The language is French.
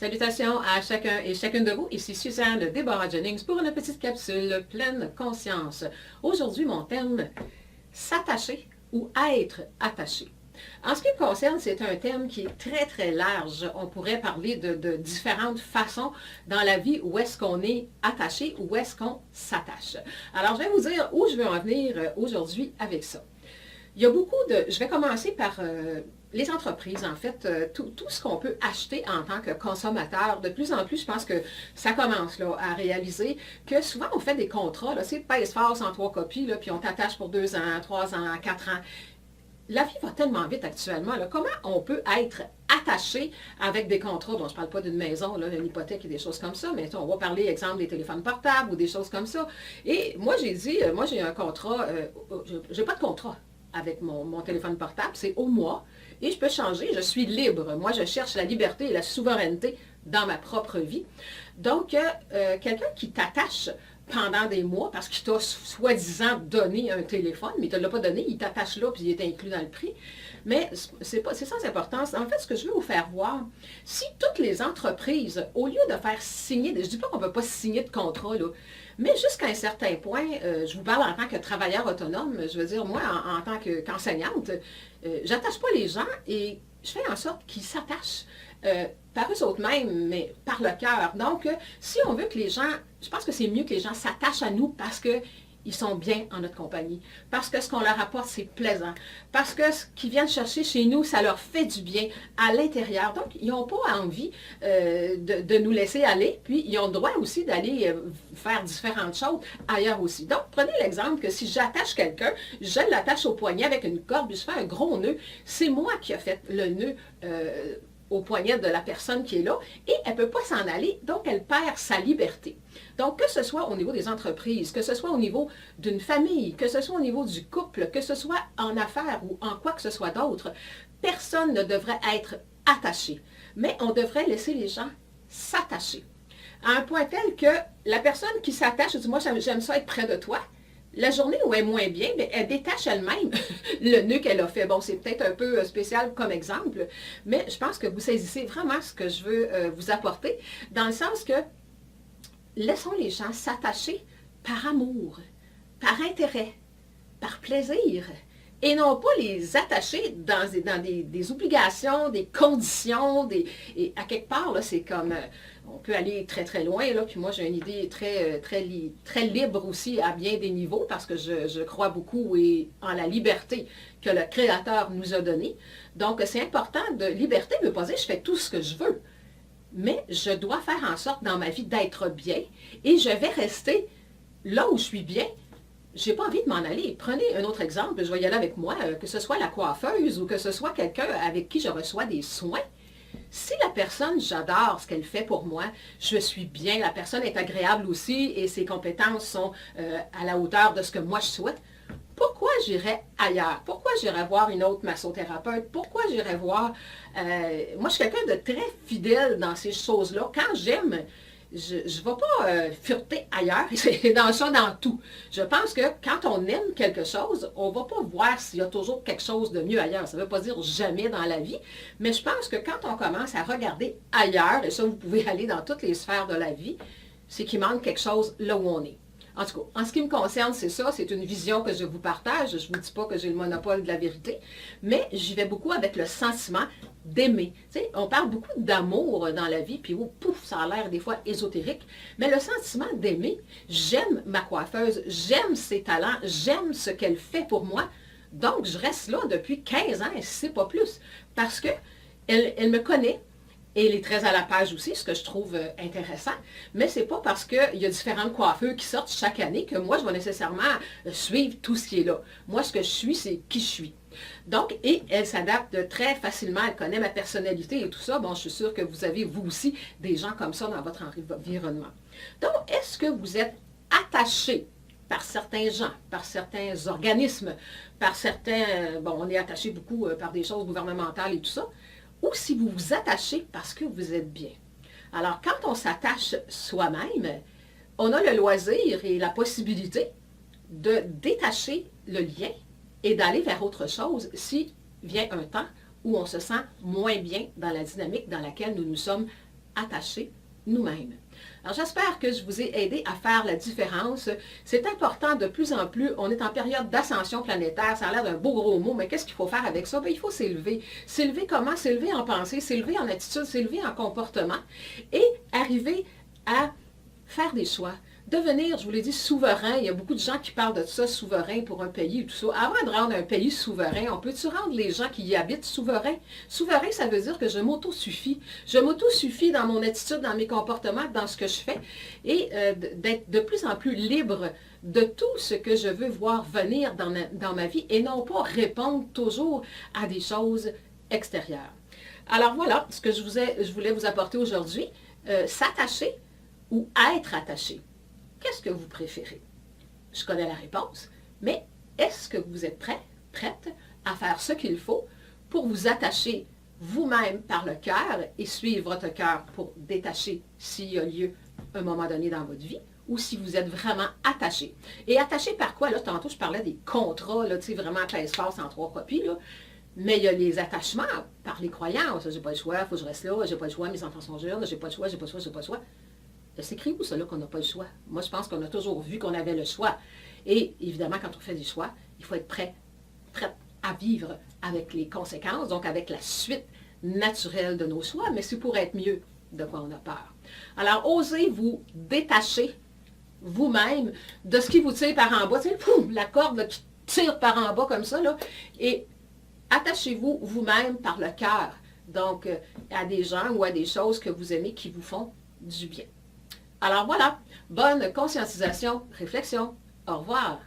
Salutations à chacun et chacune de vous. Ici Suzanne Deborah Jennings pour une petite capsule pleine conscience. Aujourd'hui, mon thème, s'attacher ou être attaché. En ce qui me concerne, c'est un thème qui est très, très large. On pourrait parler de différentes façons dans la vie où est-ce qu'on est attaché, où est-ce qu'on s'attache. Alors, je vais vous dire où je veux en venir aujourd'hui avec ça. Il y a beaucoup de... Je vais commencer par les entreprises, en fait, tout ce qu'on peut acheter en tant que consommateur. De plus en plus, je pense que ça commence là, à réaliser que souvent, on fait des contrats, là, c'est pèse fort en 3 copies, là, puis on t'attache pour 2 ans, 3 ans, 4 ans. La vie va tellement vite actuellement. Là. Comment on peut être attaché avec des contrats? Bon, je ne parle pas d'une maison, là, une hypothèque et des choses comme ça, mais on va parler, exemple, des téléphones portables ou des choses comme ça. Et moi, j'ai dit, moi, j'ai un contrat, j'ai pas de contrat avec mon téléphone portable, c'est au mois, et je peux changer, je suis libre. Moi, je cherche la liberté et la souveraineté dans ma propre vie. Donc, quelqu'un qui t'attache pendant des mois, parce qu'il t'a soi-disant donné un téléphone, mais il ne te l'a pas donné, il t'attache là, puis il est inclus dans le prix. Mais c'est sans importance. En fait, ce que je veux vous faire voir, si toutes les entreprises, au lieu de faire signer, je ne dis pas qu'on ne peut pas signer de contrat, là, mais jusqu'à un certain point, je vous parle en tant que travailleur autonome, je veux dire, moi, en tant qu'enseignante, j'attache pas les gens et je fais en sorte qu'ils s'attachent par eux autres mêmes, mais par le cœur. Donc, si on veut que les gens, je pense que c'est mieux que les gens s'attachent à nous parce qu'ils sont bien en notre compagnie, parce que ce qu'on leur apporte, c'est plaisant, parce que ce qu'ils viennent chercher chez nous, ça leur fait du bien à l'intérieur. Donc, ils n'ont pas envie de nous laisser aller, puis ils ont le droit aussi d'aller faire différentes choses ailleurs aussi. Donc, prenez l'exemple que si j'attache quelqu'un, je l'attache au poignet avec une corde, puis je fais un gros nœud, c'est moi qui ai fait le nœud au poignet de la personne qui est là, et elle ne peut pas s'en aller, donc elle perd sa liberté. Donc, que ce soit au niveau des entreprises, que ce soit au niveau d'une famille, que ce soit au niveau du couple, que ce soit en affaires ou en quoi que ce soit d'autre, personne ne devrait être attaché, mais on devrait laisser les gens s'attacher. À un point tel que la personne qui s'attache, dit « moi j'aime ça être près de toi », la journée où elle est moins bien, bien elle détache elle-même le nœud qu'elle a fait. Bon, c'est peut-être un peu spécial comme exemple, mais je pense que vous saisissez vraiment ce que je veux vous apporter, dans le sens que laissons les gens s'attacher par amour, par intérêt, par plaisir, et non pas les attacher dans des obligations, des conditions, et à quelque part, là, c'est comme, on peut aller très très loin, là, puis moi j'ai une idée très libre aussi à bien des niveaux, parce que je crois beaucoup en la liberté que le Créateur nous a donnée. Donc c'est important de liberté, ne veut pas dire je fais tout ce que je veux, mais je dois faire en sorte dans ma vie d'être bien, et je vais rester là où je suis bien. Je n'ai pas envie de m'en aller. Prenez un autre exemple, je vais y aller avec moi, que ce soit la coiffeuse ou que ce soit quelqu'un avec qui je reçois des soins. Si la personne, j'adore ce qu'elle fait pour moi, je suis bien, la personne est agréable aussi et ses compétences sont à la hauteur de ce que moi je souhaite, pourquoi j'irais ailleurs? Pourquoi j'irais voir une autre massothérapeute? Pourquoi j'irais voir... moi, je suis quelqu'un de très fidèle dans ces choses-là. Quand j'aime... Je ne vais pas fureter ailleurs, c'est dans ça, dans tout. Je pense que quand on aime quelque chose, on ne va pas voir s'il y a toujours quelque chose de mieux ailleurs. Ça ne veut pas dire jamais dans la vie, mais je pense que quand on commence à regarder ailleurs, et ça vous pouvez aller dans toutes les sphères de la vie, c'est qu'il manque quelque chose là où on est. En tout cas, en ce qui me concerne, c'est ça, c'est une vision que je vous partage. Je ne vous dis pas que j'ai le monopole de la vérité, mais j'y vais beaucoup avec le sentiment d'aimer. Tu sais, on parle beaucoup d'amour dans la vie, puis oh, pouf, ça a l'air des fois ésotérique, mais le sentiment d'aimer, j'aime ma coiffeuse, j'aime ses talents, j'aime ce qu'elle fait pour moi, donc je reste là depuis 15 ans, et c'est pas plus, parce que elle me connaît. Et elle est très à la page aussi, ce que je trouve intéressant. Mais ce n'est pas parce qu'il y a différentes coiffeurs qui sortent chaque année que moi, je vais nécessairement suivre tout ce qui est là. Moi, ce que je suis, c'est qui je suis. Donc, et elle s'adapte très facilement, elle connaît ma personnalité et tout ça. Bon, je suis sûre que vous avez, vous aussi, des gens comme ça dans votre environnement. Donc, est-ce que vous êtes attaché par certains gens, par certains organismes, par certains... bon, on est attaché beaucoup par des choses gouvernementales et tout ça, ou si vous vous attachez parce que vous êtes bien. Alors, quand on s'attache soi-même, on a le loisir et la possibilité de détacher le lien et d'aller vers autre chose si vient un temps où on se sent moins bien dans la dynamique dans laquelle nous nous sommes attachés nous-mêmes. Alors, j'espère que je vous ai aidé à faire la différence. C'est important de plus en plus. On est en période d'ascension planétaire. Ça a l'air d'un beau gros mot, mais qu'est-ce qu'il faut faire avec ça? Bien, il faut s'élever. S'élever comment? S'élever en pensée, s'élever en attitude, s'élever en comportement et arriver à faire des choix. Devenir, je vous l'ai dit, souverain. Il y a beaucoup de gens qui parlent de ça, souverain pour un pays et tout ça. Avant de rendre un pays souverain, on peut-tu rendre les gens qui y habitent souverains? Souverain, ça veut dire que je m'auto-suffis. Je m'auto-suffis dans mon attitude, dans mes comportements, dans ce que je fais, et d'être de plus en plus libre de tout ce que je veux voir venir dans ma vie et non pas répondre toujours à des choses extérieures. Alors voilà ce que je voulais vous apporter aujourd'hui. S'attacher ou être attaché. Qu'est-ce que vous préférez? Je connais la réponse, mais est-ce que vous êtes prête à faire ce qu'il faut pour vous attacher vous-même par le cœur et suivre votre cœur pour détacher s'il y a lieu un moment donné dans votre vie ou si vous êtes vraiment attaché. Et attaché par quoi? Là, tantôt, je parlais des contrats, là, tu sais, vraiment que l'espace en 3 copies, là. Mais il y a les attachements par les croyances. J'ai pas le choix, il faut que je reste là, j'ai pas le choix, mes enfants sont jeunes, j'ai pas le choix, j'ai pas le choix, j'ai pas le choix. C'est écrit où, ça, là, qu'on n'a pas le choix? Moi, je pense qu'on a toujours vu qu'on avait le choix. Et évidemment, quand on fait des choix, il faut être prêt à vivre avec les conséquences, donc avec la suite naturelle de nos choix, mais c'est pour être mieux de quoi on a peur. Alors, osez vous détacher vous-même de ce qui vous tire par en bas. Tu sais, poum, la corde là, qui tire par en bas comme ça, là, et attachez-vous vous-même par le cœur, donc à des gens ou à des choses que vous aimez qui vous font du bien. Alors voilà, bonne conscientisation, réflexion. Au revoir.